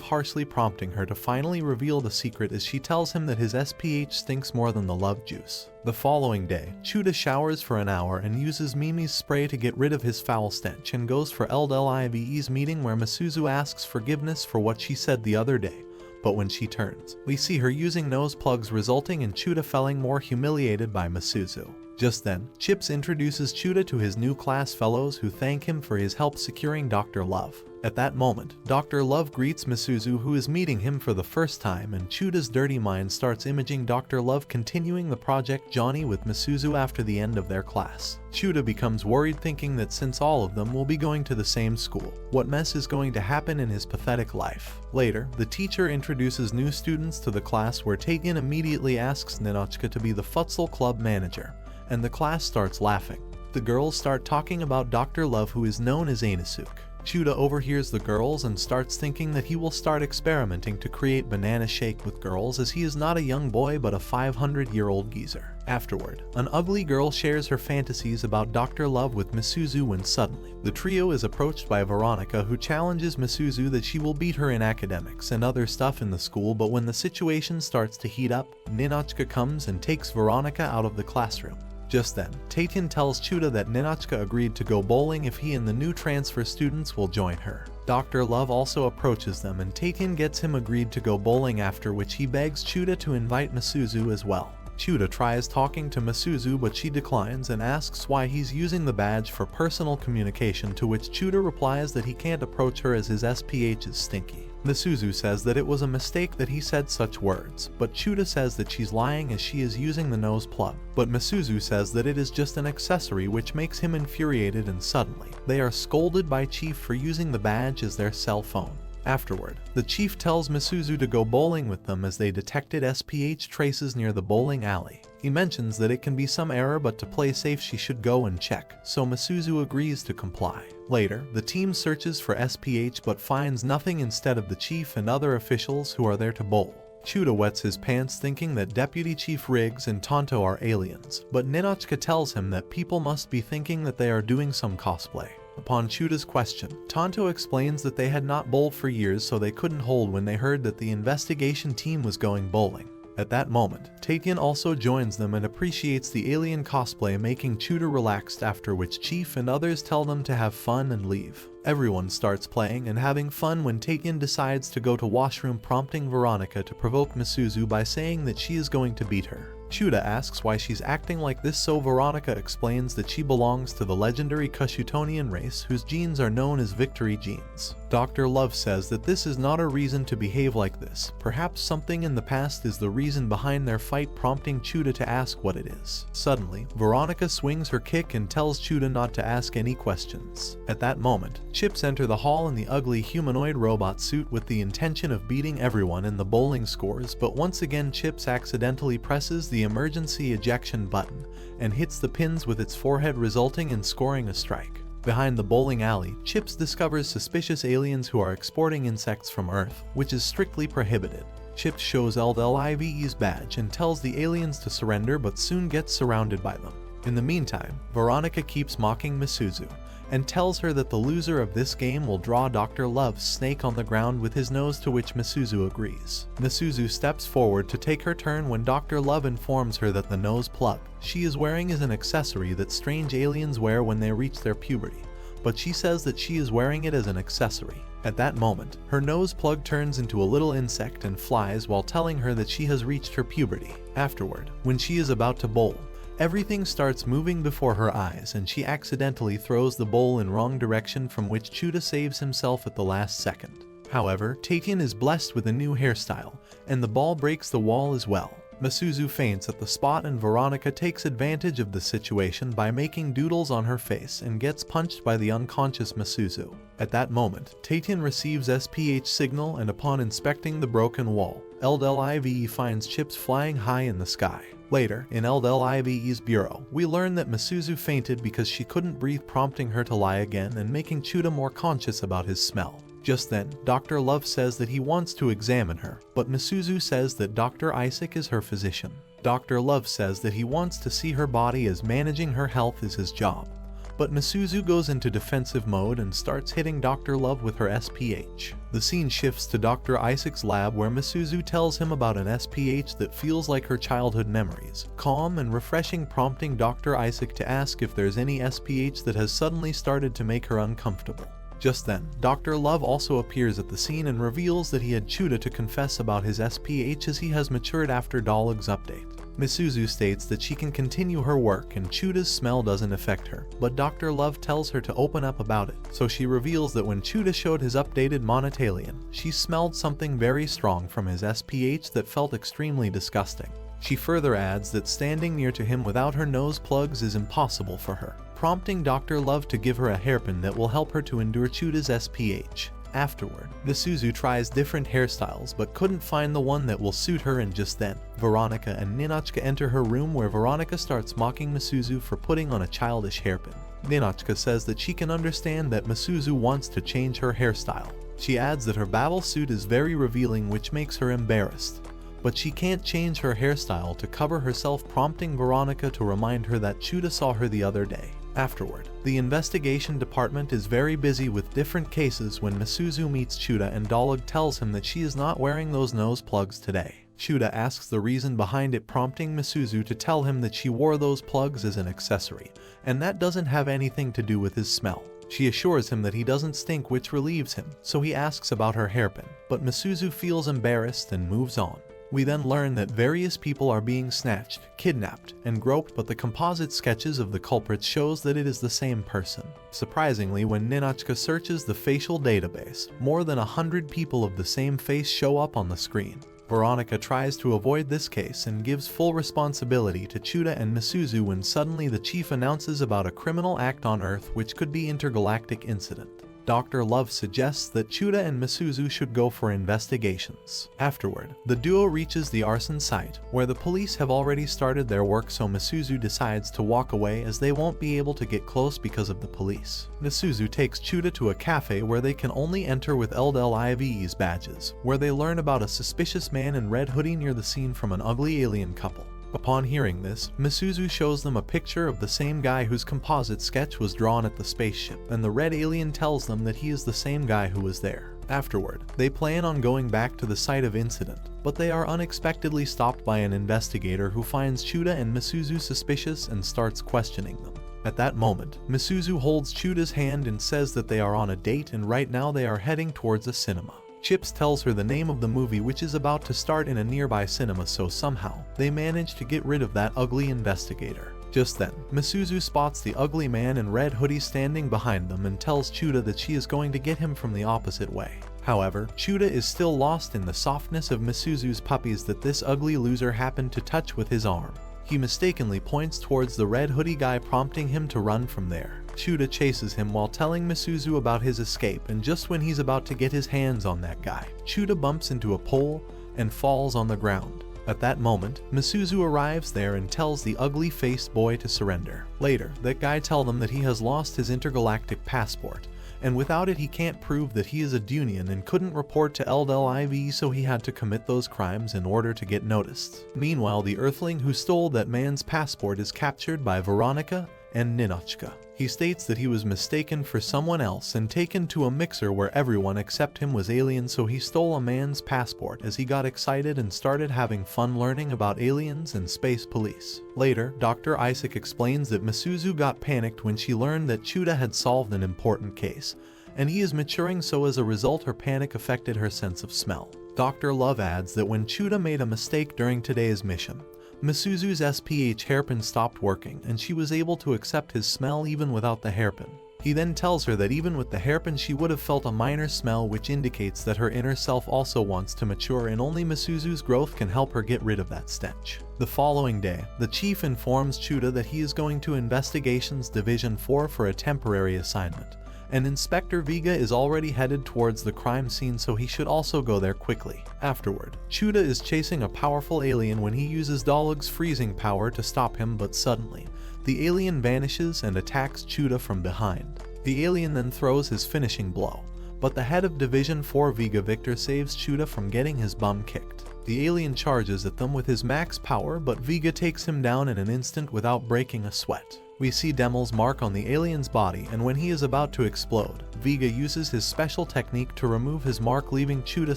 harshly, prompting her to finally reveal the secret as she tells him that his SPH stinks more than the love juice. The following day, Chuda showers for an hour and uses Mimi's spray to get rid of his foul stench, and goes for LDLIVE's meeting, where Misuzu asks forgiveness for what she said the other day. But when she turns, we see her using nose plugs, resulting in Chuda feeling more humiliated by Misuzu. Just then, Chips introduces Chuda to his new class fellows, who thank him for his help securing Dr. Love. At that moment, Dr. Love greets Misuzu, who is meeting him for the first time, and Chuda's dirty mind starts imaging Dr. Love continuing the Project Johnny with Misuzu after the end of their class. Chuda becomes worried, thinking that since all of them will be going to the same school, what mess is going to happen in his pathetic life. Later, the teacher introduces new students to the class, where Taken immediately asks Ninotchka to be the futsal club manager, and the class starts laughing. The girls start talking about Dr. Love, who is known as Aniskull. Chuda overhears the girls and starts thinking that he will start experimenting to create banana shake with girls, as he is not a young boy but a 500-year-old geezer. Afterward, an ugly girl shares her fantasies about Dr. Love with Misuzu, when suddenly, the trio is approached by Veronica, who challenges Misuzu that she will beat her in academics and other stuff in the school. But when the situation starts to heat up, Ninotchka comes and takes Veronica out of the classroom. Just then, Taten tells Chuda that Ninotchka agreed to go bowling if he and the new transfer students will join her. Dr. Love also approaches them, and Taten gets him agreed to go bowling, after which he begs Chuda to invite Misuzu as well. Chuda tries talking to Misuzu, but she declines and asks why he's using the badge for personal communication, to which Chuda replies that he can't approach her as his SPH is stinky. Misuzu says that it was a mistake that he said such words, but Chuda says that she's lying as she is using the nose plug. But Misuzu says that it is just an accessory, which makes him infuriated, and suddenly, they are scolded by Chief for using the badge as their cell phone. Afterward, the chief tells Misuzu to go bowling with them as they detected SPH traces near the bowling alley. He mentions that it can be some error, but to play safe she should go and check, so Misuzu agrees to comply. Later, the team searches for SPH but finds nothing instead of the chief and other officials who are there to bowl. Chuda wets his pants thinking that Deputy Chief Riggs and Tonto are aliens, but Ninotchka tells him that people must be thinking that they are doing some cosplay. Upon Chuda's question, Tonto explains that they had not bowled for years, so they couldn't hold when they heard that the investigation team was going bowling. At that moment, Taetian also joins them and appreciates the alien cosplay, making Chuda relaxed, after which Chief and others tell them to have fun and leave. Everyone starts playing and having fun when Taetian decides to go to washroom, prompting Veronica to provoke Misuzu by saying that she is going to beat her. Chuda asks why she's acting like this, so Veronica explains that she belongs to the legendary Kushutonian race whose genes are known as victory genes. Dr. Love says that this is not a reason to behave like this. Perhaps something in the past is the reason behind their fight, prompting Chuda to ask what it is. Suddenly, Veronica swings her kick and tells Chuda not to ask any questions. At that moment, Chips enter the hall in the ugly humanoid robot suit with the intention of beating everyone in the bowling scores, but once again Chips accidentally presses the emergency ejection button and hits the pins with its forehead, resulting in scoring a strike. Behind the bowling alley, Chips discovers suspicious aliens who are exporting insects from Earth, which is strictly prohibited. Chips shows LDLIVE's badge and tells the aliens to surrender, but soon gets surrounded by them. In the meantime, Veronica keeps mocking Misuzu and tells her that the loser of this game will draw Dr. Love's snake on the ground with his nose, to which Misuzu agrees. Misuzu steps forward to take her turn when Dr. Love informs her that the nose plug she is wearing is an accessory that strange aliens wear when they reach their puberty, but she says that she is wearing it as an accessory. At that moment, her nose plug turns into a little insect and flies while telling her that she has reached her puberty. Afterward, when she is about to bowl, everything starts moving before her eyes and she accidentally throws the bowl in wrong direction, from which Chuda saves himself at the last second. However, Taetian is blessed with a new hairstyle, and the ball breaks the wall as well. Misuzu faints at the spot and Veronica takes advantage of the situation by making doodles on her face and gets punched by the unconscious Misuzu. At that moment, Taetian receives SPH signal, and upon inspecting the broken wall, LDLIVE finds Chips flying high in the sky. Later, in LDLIVE's bureau, we learn that Misuzu fainted because she couldn't breathe, prompting her to lie again and making Chuda more conscious about his smell. Just then, Dr. Love says that he wants to examine her, but Misuzu says that Dr. Isaac is her physician. Dr. Love says that he wants to see her body, as managing her health is his job. But Misuzu goes into defensive mode and starts hitting Dr. Love with her SPH. The scene shifts to Dr. Isaac's lab, where Misuzu tells him about an SPH that feels like her childhood memories. Calm and refreshing, prompting Dr. Isaac to ask if there's any SPH that has suddenly started to make her uncomfortable. Just then, Dr. Love also appears at the scene and reveals that he had Chuda to confess about his SPH, as he has matured after Dolly's update. Misuzu states that she can continue her work and Chuda's smell doesn't affect her, but Dr. Love tells her to open up about it, so she reveals that when Chuda showed his updated monotalian, she smelled something very strong from his SPH that felt extremely disgusting. She further adds that standing near to him without her nose plugs is impossible for her, prompting Dr. Love to give her a hairpin that will help her to endure Chuda's SPH. Afterward, Misuzu tries different hairstyles but couldn't find the one that will suit her, and just then, Veronica and Ninotchka enter her room, where Veronica starts mocking Misuzu for putting on a childish hairpin. Ninotchka says that she can understand that Misuzu wants to change her hairstyle. She adds that her battle suit is very revealing, which makes her embarrassed, but she can't change her hairstyle to cover herself, prompting Veronica to remind her that Chuda saw her the other day. Afterward, the investigation department is very busy with different cases when Misuzu meets Chuda and Dolly tells him that she is not wearing those nose plugs today. Chuda asks the reason behind it, prompting Misuzu to tell him that she wore those plugs as an accessory, and that doesn't have anything to do with his smell. She assures him that he doesn't stink, which relieves him, so he asks about her hairpin, but Misuzu feels embarrassed and moves on. We then learn that various people are being snatched, kidnapped, and groped, but the composite sketches of the culprits shows that it is the same person. Surprisingly, when Ninotchka searches the facial database, more than 100 people of the same face show up on the screen. Veronica tries to avoid this case and gives full responsibility to Chuda and Misuzu when suddenly the chief announces about a criminal act on Earth which could be intergalactic incident. Dr. Love suggests that Chuda and Misuzu should go for investigations. Afterward, the duo reaches the arson site, where the police have already started their work, so Misuzu decides to walk away as they won't be able to get close because of the police. Misuzu takes Chuda to a cafe where they can only enter with LDLIVE's badges, where they learn about a suspicious man in red hoodie near the scene from an ugly alien couple. Upon hearing this, Misuzu shows them a picture of the same guy whose composite sketch was drawn at the spaceship, and the red alien tells them that he is the same guy who was there. Afterward, they plan on going back to the site of incident, but they are unexpectedly stopped by an investigator who finds Chuda and Misuzu suspicious and starts questioning them. At that moment, Misuzu holds Chuda's hand and says that they are on a date and right now they are heading towards a cinema. Chips tells her the name of the movie which is about to start in a nearby cinema, so somehow they manage to get rid of that ugly investigator. Just then, Misuzu spots the ugly man in red hoodie standing behind them and tells Chuda that she is going to get him from the opposite way. However, Chuda is still lost in the softness of Misuzu's puppies that this ugly loser happened to touch with his arm. He mistakenly points towards the red hoodie guy, prompting him to run from there. Chuda chases him while telling Misuzu about his escape, and just when he's about to get his hands on that guy, Chuda bumps into a pole and falls on the ground. At that moment, Misuzu arrives there and tells the ugly-faced boy to surrender. Later, that guy tells them that he has lost his intergalactic passport, and without it he can't prove that he is a Dunian and couldn't report to LDLIV, so he had to commit those crimes in order to get noticed. Meanwhile, the Earthling who stole that man's passport is captured by Veronica and Ninochka. He states that he was mistaken for someone else and taken to a mixer where everyone except him was alien, so he stole a man's passport as he got excited and started having fun learning about aliens and space police. Later, Dr. Isaac explains that Misuzu got panicked when she learned that Chuda had solved an important case, and he is maturing, so as a result her panic affected her sense of smell. Dr. Love adds that when Chuda made a mistake during today's mission, Misuzu's SPH hairpin stopped working and she was able to accept his smell even without the hairpin. He then tells her that even with the hairpin she would have felt a minor smell, which indicates that her inner self also wants to mature and only Misuzu's growth can help her get rid of that stench. The following day, the chief informs Chuda that he is going to Investigations Division 4 for a temporary assignment, and Inspector Vega is already headed towards the crime scene, so he should also go there quickly. Afterward, Chuda is chasing a powerful alien when he uses Dolly's freezing power to stop him, but suddenly, the alien vanishes and attacks Chuda from behind. The alien then throws his finishing blow, but the head of Division 4 Vega Victor saves Chuda from getting his bum kicked. The alien charges at them with his max power, but Vega takes him down in an instant without breaking a sweat. We see Demel's mark on the alien's body, and when he is about to explode, Vega uses his special technique to remove his mark, leaving Chuda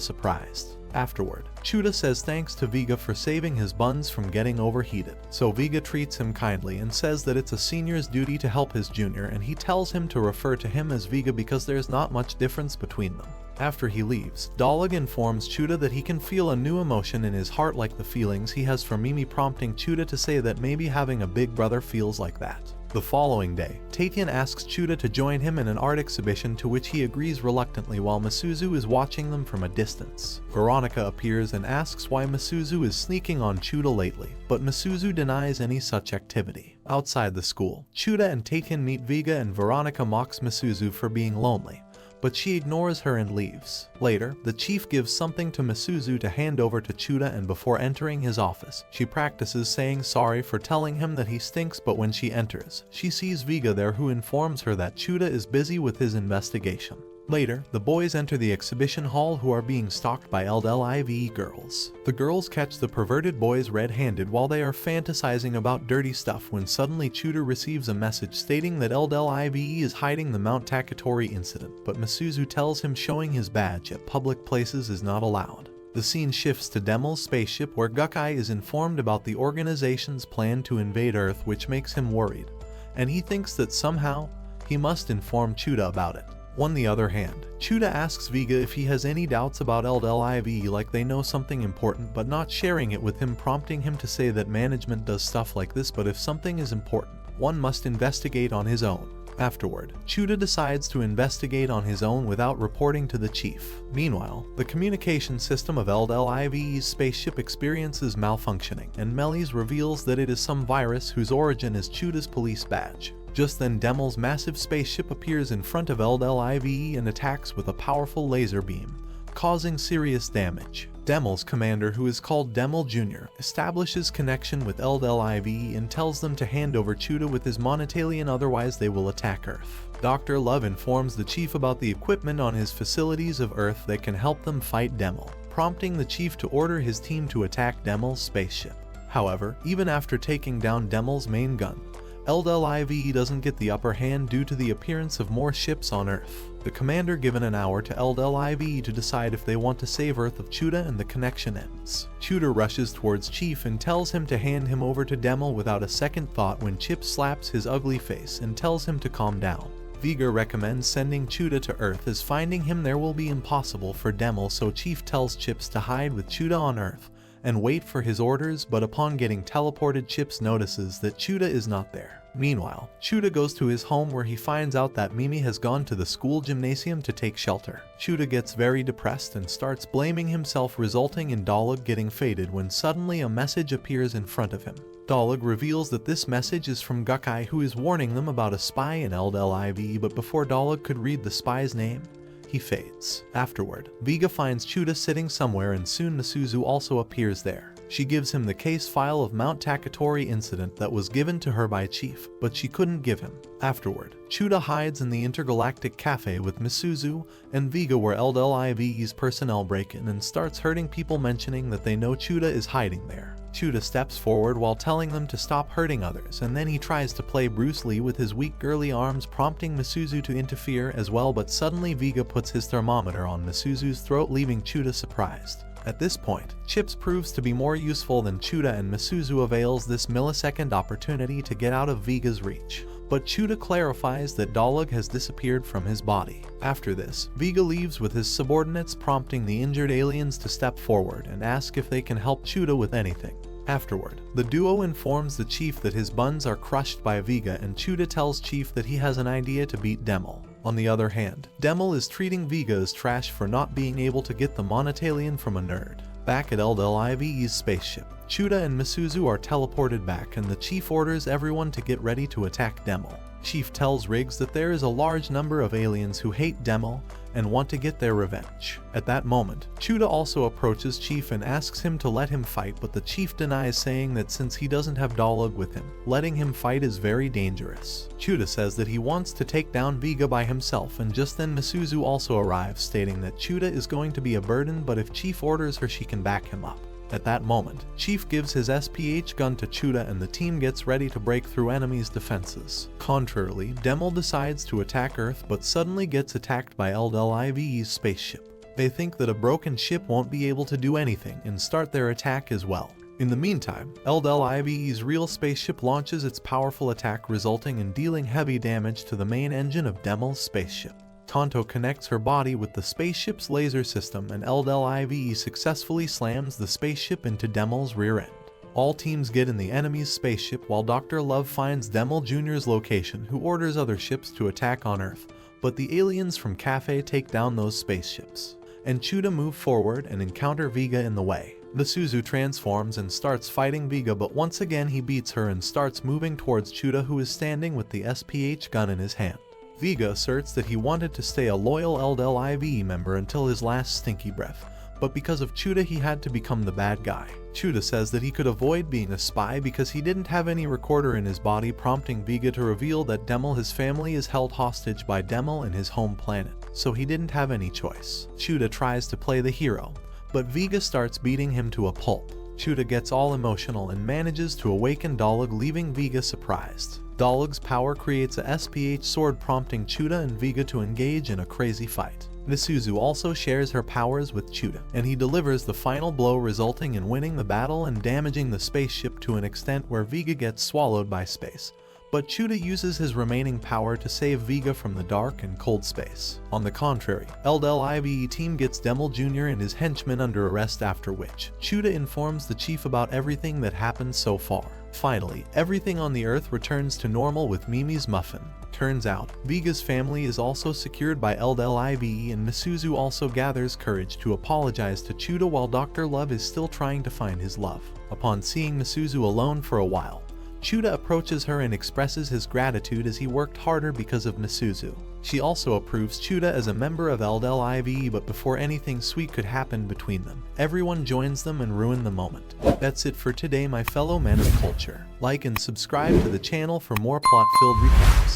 surprised. Afterward, Chuda says thanks to Vega for saving his buns from getting overheated, so Vega treats him kindly and says that it's a senior's duty to help his junior, and he tells him to refer to him as Vega because there's not much difference between them. After he leaves, Dolly informs Chuda that he can feel a new emotion in his heart like the feelings he has for Mimi, prompting Chuda to say that maybe having a big brother feels like that. The following day, Tatian asks Chuda to join him in an art exhibition, to which he agrees reluctantly while Misuzu is watching them from a distance. Veronica appears and asks why Misuzu is sneaking on Chuda lately, but Misuzu denies any such activity. Outside the school, Chuda and Tatian meet Vega, and Veronica mocks Misuzu for being lonely, but she ignores her and leaves. Later, the chief gives something to Misuzu to hand over to Chuda, and before entering his office, she practices saying sorry for telling him that he stinks, but when she enters, she sees Vega there, who informs her that Chuda is busy with his investigation. Later, the boys enter the exhibition hall, who are being stalked by LDLIV girls. The girls catch the perverted boys red-handed while they are fantasizing about dirty stuff, when suddenly Chuda receives a message stating that LDLIV is hiding the Mount Takatori incident, but Misuzu tells him showing his badge at public places is not allowed. The scene shifts to Demel's spaceship, where Gukai is informed about the organization's plan to invade Earth, which makes him worried, and he thinks that somehow he must inform Chuda about it. On the other hand, Chuda asks Vega if he has any doubts about LDLIV, like they know something important but not sharing it with him, prompting him to say that management does stuff like this, but if something is important, one must investigate on his own. Afterward, Chuda decides to investigate on his own without reporting to the chief. Meanwhile, the communication system of LDLIV's spaceship experiences malfunctioning, and Melis reveals that it is some virus whose origin is Chuda's police badge. Just then Demel's massive spaceship appears in front of LDLIVE and attacks with a powerful laser beam, causing serious damage. Demel's commander, who is called Demel Jr., establishes connection with LDLIVE and tells them to hand over Chuda with his monotalion, otherwise they will attack Earth. Dr. Love informs the chief about the equipment on his facilities of Earth that can help them fight Demel, prompting the chief to order his team to attack Demel's spaceship. However, even after taking down Demel's main gun, LDLIVE doesn't get the upper hand due to the appearance of more ships on Earth. The commander given an hour to LDLIVE to decide if they want to save Earth of Chuda, and the connection ends. Chuda rushes towards Chief and tells him to hand him over to Demel without a second thought when Chip slaps his ugly face and tells him to calm down. Vega recommends sending Chuda to Earth as finding him there will be impossible for Demel, so Chief tells Chips to hide with Chuda on Earth and wait for his orders, but upon getting teleported, Chips notices that Chuda is not there. Meanwhile, Chuda goes to his home where he finds out that Mimi has gone to the school gymnasium to take shelter. Chuda gets very depressed and starts blaming himself, resulting in Dolly getting faded when suddenly a message appears in front of him. Dolly reveals that this message is from Gukai, who is warning them about a spy in LDLIVE, but before Dolly could read the spy's name, he fades. Afterward, Vega finds Chuda sitting somewhere and soon Misuzu also appears there. She gives him the case file of Mount Takatori incident that was given to her by Chief, but she couldn't give him. Afterward, Chuda hides in the intergalactic cafe with Misuzu and Vega, where LDLIVE's personnel break in and starts hurting people, mentioning that they know Chuda is hiding there. Chuda steps forward while telling them to stop hurting others, and then he tries to play Bruce Lee with his weak girly arms, prompting Misuzu to interfere as well, but suddenly Vega puts his thermometer on Misuzu's throat, leaving Chuda surprised. At this point, Chips proves to be more useful than Chuda, and Misuzu avails this millisecond opportunity to get out of Vega's reach. But Chuda clarifies that Dolly has disappeared from his body. After this, Vega leaves with his subordinates, prompting the injured aliens to step forward and ask if they can help Chuda with anything. Afterward, the duo informs the Chief that his buns are crushed by Vega, and Chuda tells Chief that he has an idea to beat Demel. On the other hand, Demel is treating Vega as trash for not being able to get the monotalion from a nerd. Back at LDLIVE's spaceship, Chuda and Misuzu are teleported back, and the Chief orders everyone to get ready to attack Demel. Chief tells Riggs that there is a large number of aliens who hate Demel and want to get their revenge. At that moment, Chuda also approaches Chief and asks him to let him fight, but the Chief denies, saying that since he doesn't have Dolly with him, letting him fight is very dangerous. Chuda says that he wants to take down Vega by himself, and just then Misuzu also arrives, stating that Chuda is going to be a burden, but if Chief orders her, she can back him up. At that moment, Chief gives his SPH gun to Chuda and the team gets ready to break through enemies' defenses. Contrarily, Demel decides to attack Earth but suddenly gets attacked by LDLIVE's spaceship. They think that a broken ship won't be able to do anything and start their attack as well. In the meantime, LDLIVE's real spaceship launches its powerful attack, resulting in dealing heavy damage to the main engine of Demel's spaceship. Tonto connects her body with the spaceship's laser system, and LDLIVE successfully slams the spaceship into Demel's rear end. All teams get in the enemy's spaceship while Dr. Love finds Demel Jr.'s location, who orders other ships to attack on Earth, but the aliens from Cafe take down those spaceships. And Chuda move forward and encounter Vega in the way. Misuzu transforms and starts fighting Vega, but once again he beats her and starts moving towards Chuda, who is standing with the SPH gun in his hand. Vega asserts that he wanted to stay a loyal LDLIVE member until his last stinky breath, but because of Chuda he had to become the bad guy. Chuda says that he could avoid being a spy because he didn't have any recorder in his body, prompting Vega to reveal that Demel, his family, is held hostage by Demel and his home planet, so he didn't have any choice. Chuda tries to play the hero, but Vega starts beating him to a pulp. Chuda gets all emotional and manages to awaken Dolly, leaving Vega surprised. Dolly's power creates a SPH sword, prompting Chuda and Vega to engage in a crazy fight. Misuzu also shares her powers with Chuda, and he delivers the final blow, resulting in winning the battle and damaging the spaceship to an extent where Vega gets swallowed by space. But Chuda uses his remaining power to save Vega from the dark and cold space. On the contrary, LDLIVE team gets Demel Jr. and his henchmen under arrest, after which Chuda informs the Chief about everything that happened so far. Finally, everything on the Earth returns to normal with Mimi's muffin. Turns out, Vega's family is also secured by LDLIVE, and Misuzu also gathers courage to apologize to Chuda while Dr. Love is still trying to find his love. Upon seeing Misuzu alone for a while, Chuda approaches her and expresses his gratitude as he worked harder because of Misuzu. She also approves Chuda as a member of LDLIVE, but before anything sweet could happen between them, everyone joins them and ruin the moment. That's it for today, my fellow men of culture. Like and subscribe to the channel for more plot-filled recaps.